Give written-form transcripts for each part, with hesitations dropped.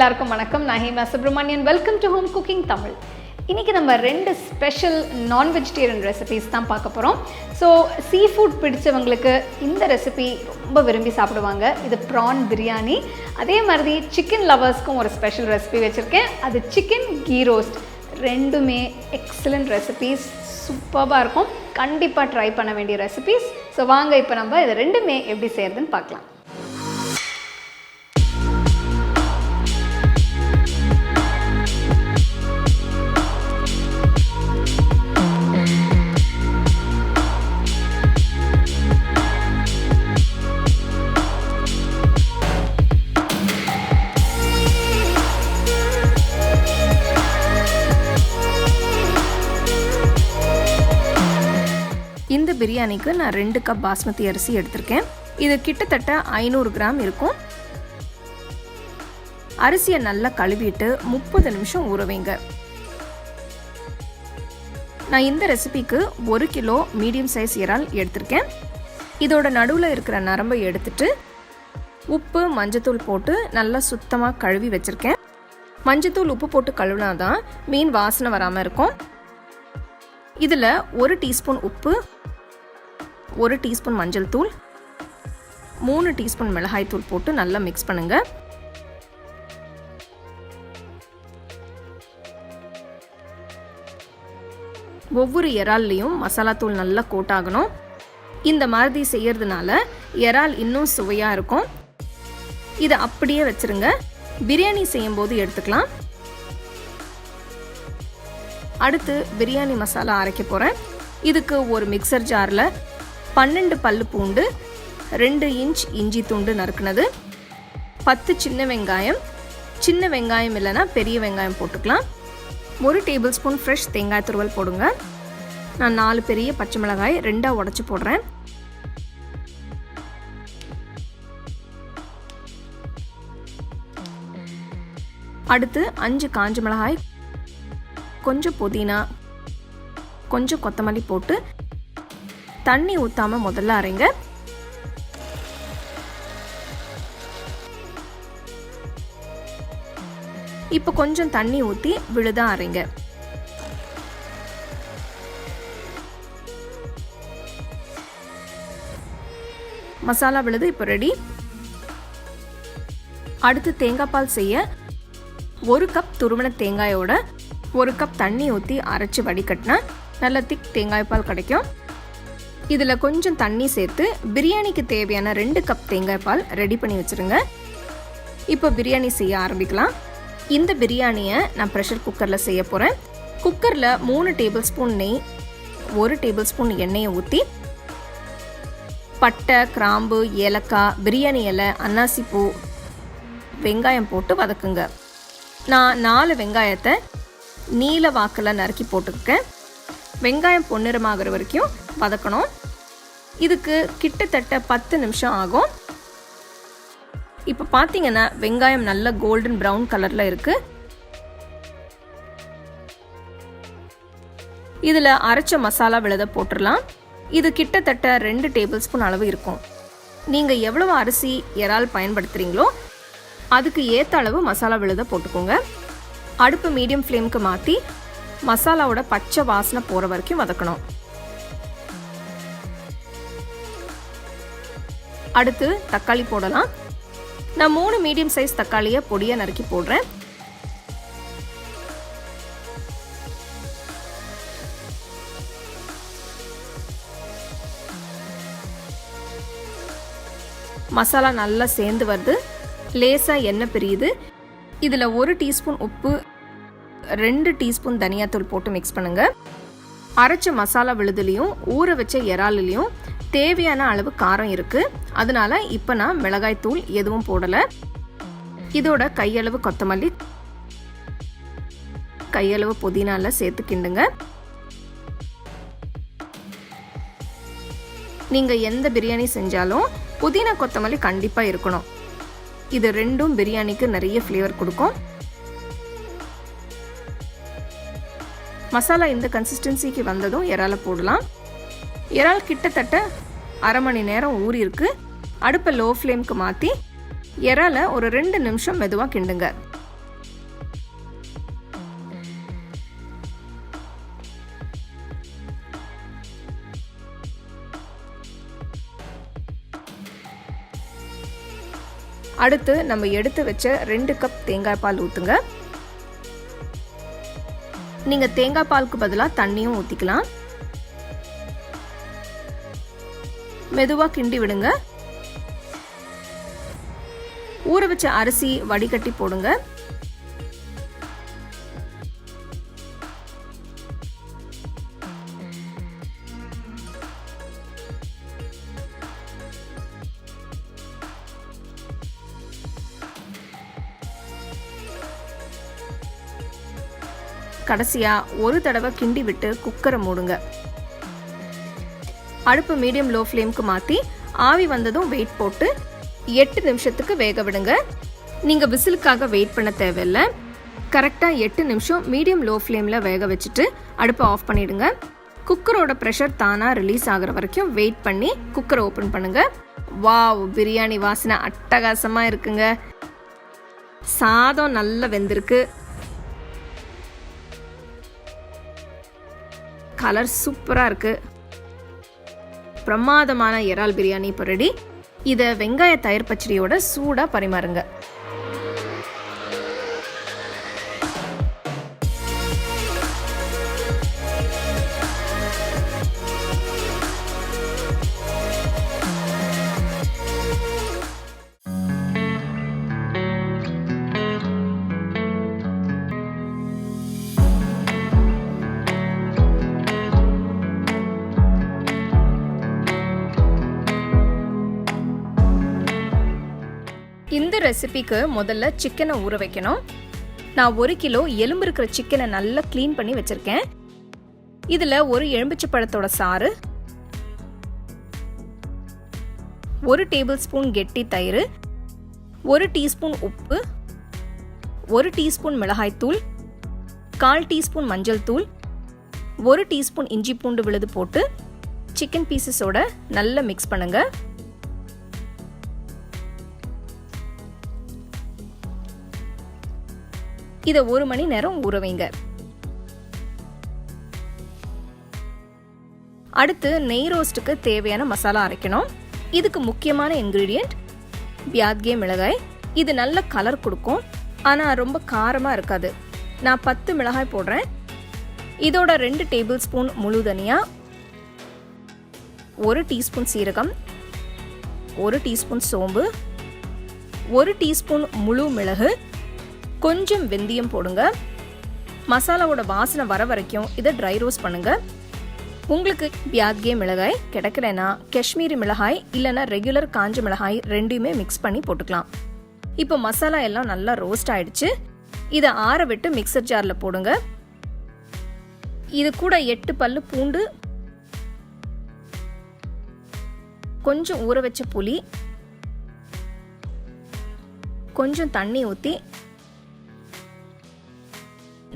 எல்லாருக்கும் வணக்கம். நான் Hema Subramanian. Welcome to home cooking Tamil. இன்றைக்கி நம்ம 2 ஸ்பெஷல் நான் வெஜிடேரியன் ரெசிபீஸ் தான் பார்க்க போகிறோம். ஸோ சீ ஃபுட் பிடிச்சவங்களுக்கு இந்த ரெசிபி ரொம்ப விரும்பி சாப்பிடுவாங்க. இது ப்ரான் பிரியாணி. அதே மாதிரி சிக்கன் லவர்ஸ்க்கும் ஒரு ஸ்பெஷல் ரெசிபி வச்சுருக்கேன். அது சிக்கன் கீ ரோஸ்ட். ரெண்டுமே எக்ஸலண்ட் ரெசிபீஸ், சூப்பராக இருக்கும். கண்டிப்பாக ட்ரை பண்ண வேண்டிய ரெசிபீஸ். ஸோ வாங்க இப்போ நம்ம இது ரெண்டுமே எப்படி செய்கிறதுன்னு பார்க்கலாம். இந்த பிரியாணிக்கு நான் 2 கப் பாஸ்மதி அரிசி எடுத்திருக்கேன். இது கிட்டத்தட்ட 500 கிராம் இருக்கும். அரிசியை நல்லா கழுவிட்டு 30 நிமிஷம் ஊற வைங்க. நான் இந்த ரெசிபிக்கு 1 கிலோ மீடியம் சைஸ் இறால் எடுத்திருக்கேன். இதோட நடுவில் இருக்கிற நரம்பை எடுத்துட்டு உப்பு மஞ்சத்தூள் போட்டு நல்லா சுத்தமாக கழுவி வச்சுருக்கேன். மஞ்சத்தூள் உப்பு போட்டு கழுவினாதான் மீன் வாசனை வராமல் இருக்கும். இதில் 1 டீஸ்பூன் உப்பு, 1 டீஸ்பூன் மஞ்சள் தூள், 3 டீஸ்பூன் மிளகாய் தூள் போட்டு நல்லா மிக்ஸ் பண்ணுங்க. ஒவ்வொரு இறால்லையும் மசாலா தூள் நல்லா கோட் ஆகணும். இந்த மாதிரி செய்யறதுனால இறால் இன்னும் சுவையாக இருக்கும். இதை அப்படியே வச்சிருங்க. பிரியாணி செய்யும் போது எடுத்துக்கலாம். அடுத்து பிரியாணி மசாலா அரைக்க போகிறேன். இதுக்கு ஒரு மிக்சர் ஜாரில் 12 பல்லு பூண்டு, 2 இன்ச் இஞ்சி துண்டு நறுக்குனது, 10 சின்ன வெங்காயம், சின்ன வெங்காயம் இல்லைன்னா பெரிய வெங்காயம் போட்டுக்கலாம். 1 டேபிள் ஸ்பூன் ஃப்ரெஷ் தேங்காய் துருவல் போடுங்க. நான் 4 பெரிய பச்சை மிளகாய் 2ஆக உடச்சி போடுறேன். அடுத்து 5 காஞ்ச மிளகாய், கொஞ்சம் புதினா, கொஞ்சம் கொத்தமல்லி போட்டு தண்ணி ஊற்றாம முதல்ல அரைங்க. இப்போ கொஞ்சம் தண்ணி ஊற்றி விழுதா அரைங்க. மசாலா விழுது இப்போ ரெடி. அடுத்து தேங்காய் பால் செய்ய 1 கப் துருவன தேங்காயோட 1 கப் தண்ணி ஊற்றி அரைச்சி வடிகட்டினா நல்ல திக் தேங்காய் பால் கிடைக்கும். இதில் கொஞ்சம் தண்ணி சேர்த்து பிரியாணிக்கு தேவையான 2 கப் தேங்காய் பால் ரெடி பண்ணி வச்சுருங்க. இப்போ பிரியாணி செய்ய ஆரம்பிக்கலாம். இந்த பிரியாணியை நான் ப்ரெஷர் குக்கரில் செய்ய போகிறேன். குக்கரில் 3 டேபிள் ஸ்பூன் நெய், 1 டேபிள் ஸ்பூன் எண்ணெயை ஊற்றி பட்டை, கிராம்பு, ஏலக்காய், பிரியாணி இலை, அன்னாசி பூ, வெங்காயம் போட்டு வதக்குங்க. நான் 4 வெங்காயத்தை நீல வாக்கில் நறுக்கி போட்டுருக்கேன். வெங்காயம் பொன்னிறமாகிற வரைக்கும் வதக்கணும். இதுக்கு கிட்டத்தட்ட 10 நிமிஷம் ஆகும். இப்போ பார்த்தீங்கன்னா வெங்காயம் நல்ல கோல்டன் ப்ரௌன் கலரில் இருக்கு. இதில் அரைச்ச மசாலா விழுத போட்டுடலாம். இது கிட்டத்தட்ட 2 டேபிள் ஸ்பூன் அளவு இருக்கும். நீங்கள் எவ்வளவு அரிசி இறால் பயன்படுத்துகிறீங்களோ அதுக்கு ஏற்ற அளவு மசாலா விழுத போட்டுக்கோங்க. அடுப்பு மீடியம் ஃப்ளேமுக்கு மாற்றி மசாலாவோட பச்சை வாசனை போகிற வரைக்கும் வதக்கணும். அடுத்து தக்காளி போடலாம். நான் 3 மீடியம் சைஸ் தக்காளியை பொடியாக நறுக்கி போடுறேன். மசாலா நல்லா சேர்ந்து வருது. லேசாக எண்ணெய் பிரியுது. இதில் 1 டீஸ்பூன் உப்பு, 2 டீஸ்பூன் தனியாத்தூள் போட்டு மிக்ஸ் பண்ணுங்க. அரைச்ச மசாலா விழுதுலையும் ஊற வச்ச இறாலுலையும் தேவையான அளவு காரம் இருக்கு. அதனால இப்போ நான் மிளகாய் தூள் எதுவும் போடலை. இதோட கையளவு கொத்தமல்லி, கையளவு புதினால சேர்த்து கிண்டுங்க. நீங்க எந்த பிரியாணி செஞ்சாலும் புதினா கொத்தமல்லி கண்டிப்பா இருக்கணும். இது ரெண்டும் பிரியாணிக்கு நிறைய ஃப்ளேவர் கொடுக்கும். மசாலா இந்த கன்சிஸ்டன்சிக்கு வந்ததும் இறாலை போடலாம். இறால் கிட்டத்தட்ட அரை மணி நேரம் ஊறி இருக்கு. அடுப்பை லோ ஃப்ளேம்க்கு மாற்றி இறாலை ஒரு 2 நிமிஷம் மெதுவாக கிண்டுங்க. அடுத்து நம்ம எடுத்து வச்ச 2 கப் தேங்காய் பால் ஊற்றுங்க. நீங்கள் தேங்காய் பாலுக்கு பதிலாக தண்ணியும் ஊற்றிக்கலாம். மெதுவாக கிண்டி விடுங்க. ஊற வச்ச அரிசி வடிகட்டி போடுங்க. கடைசியா ஒரு தடவை கிண்டி விட்டு குக்கரை மூடுங்க. அடுப்பு மீடியம் லோ ஃப்ளேம்க்கு மாற்றி ஆவி வந்ததும் வெயிட் போட்டு 8 நிமிஷத்துக்கு வேக விடுங்க. நீங்கள் விசிலுக்காக வெயிட் பண்ண தேவையில்லை. கரெக்டாக 8 நிமிஷம் மீடியம் லோ ஃப்ளேமில் வேக வச்சுட்டு அடுப்பை ஆஃப் பண்ணிவிடுங்க. குக்கரோட ப்ரெஷர் தானாக ரிலீஸ் ஆகிற வரைக்கும் வெயிட் பண்ணி குக்கரை ஓப்பன் பண்ணுங்கள். வாவ், பிரியாணி வாசனை அட்டகாசமாக இருக்குங்க. சாதம் நல்லா வெந்திருக்கு. கலர் சூப்பராக இருக்குது. பிரமாதமான இறால் பிரியாணி இப்போ ரெடி. இதை வெங்காய தயிர் பச்சடியோட சூடாக பரிமாறுங்க. இந்த ரெசிபிக்கு முதல்ல சிக்கனை ஊற வைக்கணும். நான் 1 கிலோ எலும்பு இருக்கிற சிக்கனை நல்லா க்ளீன் பண்ணி வச்சிருக்கேன். இதில் ஒரு எலுமிச்சைப்பழத்தோட சாறு, 1 டேபிள் ஸ்பூன் கெட்டி தயிர், 1 டீஸ்பூன் உப்பு, 1 டீஸ்பூன் மிளகாய்த்தூள், 1/4 டீஸ்பூன் மஞ்சள் தூள், 1 டீஸ்பூன் இஞ்சி பூண்டு விழுது போட்டு சிக்கன் பீசஸோட நல்லா மிக்ஸ் பண்ணுங்க. இதை 1 மணி நேரம் ஊற வைங்க. அடுத்து நெய் ரோஸ்ட்டுக்கு தேவையான மசாலா அரைக்கணும். இதுக்கு முக்கியமான இன்க்ரீடியன்ட் பியாத்கே மிளகாய். இது நல்ல கலர் கொடுக்கும், ஆனால் ரொம்ப காரமாக இருக்காது. நான் 10 மிளகாய் போடுறேன். இதோட 2 டேபிள் ஸ்பூன் முழு தனியா, 1 டீஸ்பூன் சீரகம், 1 டீஸ்பூன் சோம்பு, 1 டீஸ்பூன் முழு மிளகு, கொஞ்சம் வெந்தயம் போடுங்க. மசாலாவோட வாசனை வர வரைக்கும் இதை ட்ரை ரோஸ்ட் பண்ணுங்க. உங்களுக்கு பியாத்கே மிளகாய் கிடைக்கலனா காஷ்மீரி மிளகாய் இல்லைன்னா ரெகுலர் காஞ்ச மிளகாய் ரெண்டையுமே மிக்ஸ் பண்ணி போட்டுக்கலாம். இப்போ மசாலா எல்லாம் நல்லா ரோஸ்ட் ஆயிடுச்சு. இதை ஆற விட்டு மிக்சர் ஜாரில் போடுங்க. இது கூட 8 பல்லு பூண்டு, கொஞ்சம் ஊற வச்ச புளி, கொஞ்சம் தண்ணி ஊற்றி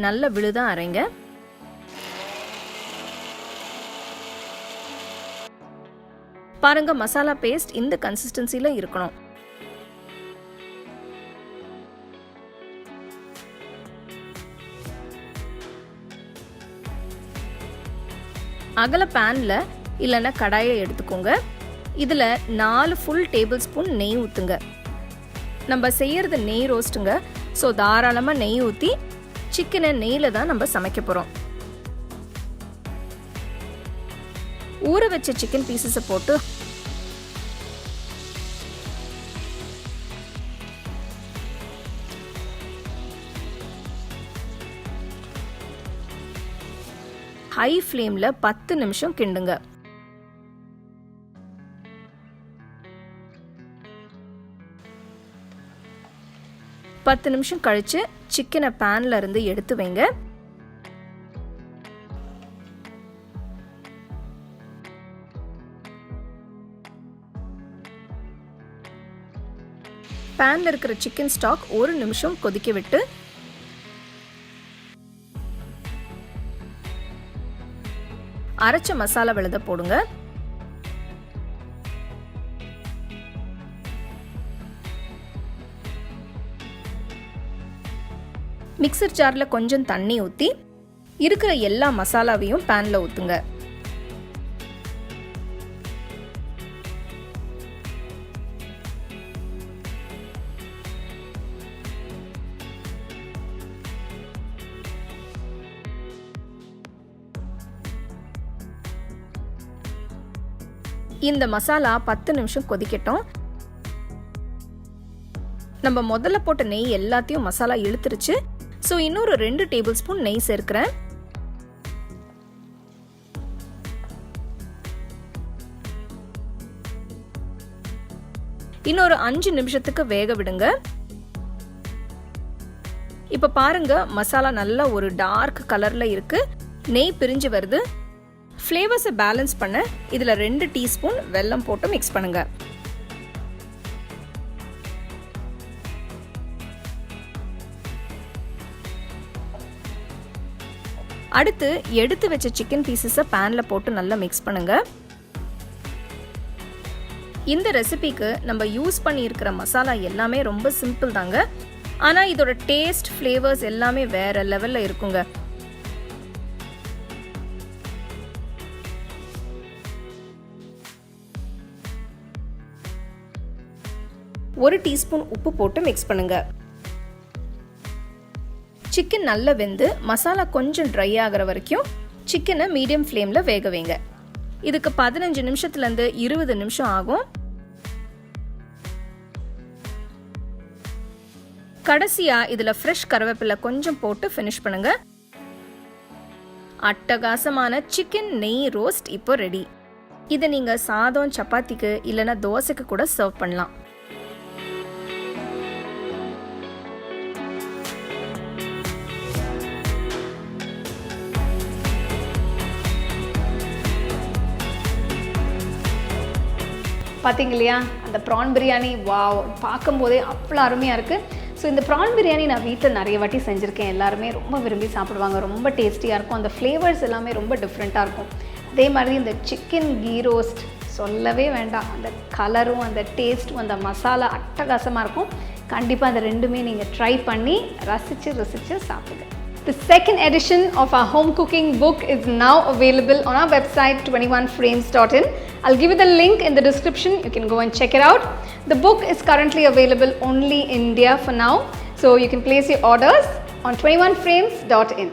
நல்ல விழுதா அரைங்க. பாருங்க, மசாலா பேஸ்ட் இந்த கன்சிஸ்டன்சில இருக்கணும். அகல பேன்ல இல்லைன்னா கடாயை எடுத்துக்கோங்க. இதுல 4 ஃபுல் டேபிள் ஸ்பூன் நெய் ஊத்துங்க. நம்ம செய்யறது நெய் ரோஸ்ட்டுங்க. ஸோ தாராளமாக நெய் ஊற்றி சிக்கனை நெய்யில் தான் நம்ம சமைக்க போகிறோம். ஊற வச்ச சிக்கன் பீசஸை போட்டு ஹை ஃப்ளேமில் 10 நிமிஷம் கிண்டுங்க. பத்து நிமிஷம் கழிச்சு சிக்கனை பேன்ல இருந்து எடுத்து வைங்க. பேன்ல இருக்கிற சிக்கன் ஸ்டாக் 1 நிமிஷம் கொதிக்க விட்டு அரைச்ச மசாலா விழுத போடுங்க. மிக்சர் ஜார்ல கொஞ்சம் தண்ணி ஊற்றி இருக்கிற எல்லா மசாலாவையும் பேன்ல ஊத்துங்க. இந்த மசாலா 10 நிமிஷம் கொதிக்கட்டும். நம்ம முதல்ல போட்ட நெய் எல்லாத்தையும் மசாலா இழுத்துருச்சு. ஸோ இன்னொரு 2 டேபிள் ஸ்பூன் நெய் சேர்க்கிறேன். இன்னொரு 5 நிமிஷத்துக்கு வேக விடுங்க. இப்ப பாருங்க, மசாலா நல்லா ஒரு டார்க் கலர்ல இருக்கு. நெய் பிரிஞ்சு வருது. ஃப்ளேவர்ஸை பேலன்ஸ் பண்ண இதுல 2 டீஸ்பூன் வெல்லம் போட்டு மிக்ஸ் பண்ணுங்க. அடுத்து எடுத்து வச்ச சிக்கன் பீசஸை பேன்ல போட்டு நல்லா மிக்ஸ் பண்ணுங்க. இந்த ரெசிபிக்கு நம்ம யூஸ் பண்ணியிருக்கிற மசாலா எல்லாமே ரொம்ப சிம்பிள் தாங்க. ஆனால் இதோட டேஸ்ட், ஃப்ளேவர்ஸ் எல்லாமே வேற லெவலில் இருக்குங்க. ஒரு டீஸ்பூன் உப்பு போட்டு மிக்ஸ் பண்ணுங்க. சிக்கன் நல்லா வெந்து மசாலா கொஞ்சம் ட்ரை ஆகிற வரைக்கும் சிக்கனை மீடியம் ஃப்ளேமில் வேக வைங்க. இதுக்கு 15 நிமிஷத்துலேருந்து 20 நிமிஷம் ஆகும். கடைசியா இதில் ஃப்ரெஷ் கருவேப்பிலை கொஞ்சம் போட்டு ஃபினிஷ் பண்ணுங்க. அட்டகாசமான சிக்கன் நெய் ரோஸ்ட் இப்போ ரெடி. இதை நீங்கள் சாதம், சப்பாத்திக்கு இல்லைன்னா தோசைக்கு கூட சர்வ் பண்ணலாம். பார்த்தீங்க இல்லையா, அந்த ப்ரான் பிரியாணி வாவ், பார்க்கும்போதே அவ்வளோ அருமையாக இருக்குது. ஸோ இந்த ப்ரான் பிரியாணி நான் வீட்டில் நிறைய வாட்டி செஞ்சுருக்கேன். எல்லாருமே ரொம்ப விரும்பி சாப்பிடுவாங்க. ரொம்ப டேஸ்டியாக இருக்கும். அந்த ஃப்ளேவர்ஸ் எல்லாமே ரொம்ப டிஃப்ரெண்ட்டாக இருக்கும். அதே மாதிரி இந்த சிக்கன் கீ ரோஸ்ட் சொல்லவே வேண்டாம். அந்த கலரும் அந்த டேஸ்ட்டும் அந்த மசாலா அட்டகாசமாக இருக்கும். கண்டிப்பாக அந்த ரெண்டுமே நீங்கள் ட்ரை பண்ணி ரசித்து சாப்பிடுங்க. The second edition of our home cooking book is now available on our website 21frames.in. I'll give you the link in the description. You can go and check it out. The book is currently available only in India for now, so you can place your orders on 21frames.in.